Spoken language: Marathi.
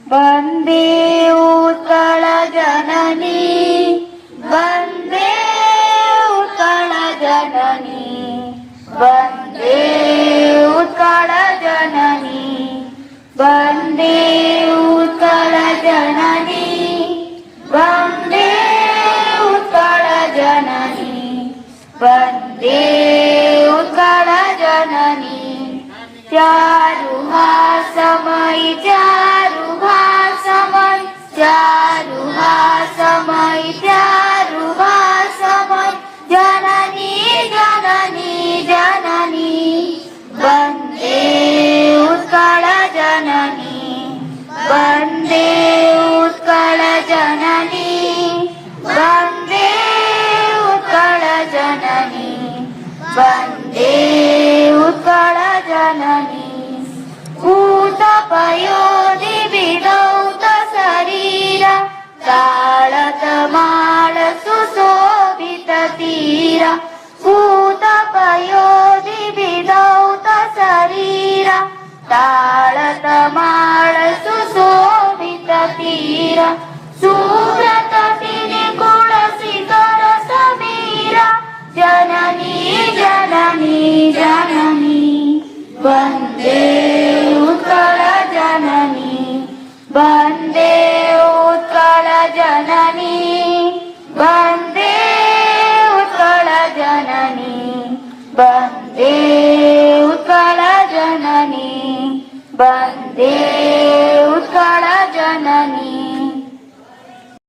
वन्दे उत्कलजननी वन्दे उत्कलजननी वन्दे उत्कलजननी वन्दे उत्कलजननी वन्दे उत्कलजननी वन्दे उत्कलजननी चारुहासमयी चारुहासमयी चारुहासमयी चारुहासमयी जननी जननी जननी वन्दे उत्कलजननी वन्दे उत्कलजननी वन्दे उत्कलजननी वन्दे उत्कलजननी भूतपयोधिविधौत शरीर ताळतमाळ सुशोभित तीर भूतपयोधिविधौत शरीर ताळतमाळ सुशोभित तीर सुव्रत तिरिकुळ शिखर समीर जननी जननी जननी वन्दे उत्कलजननी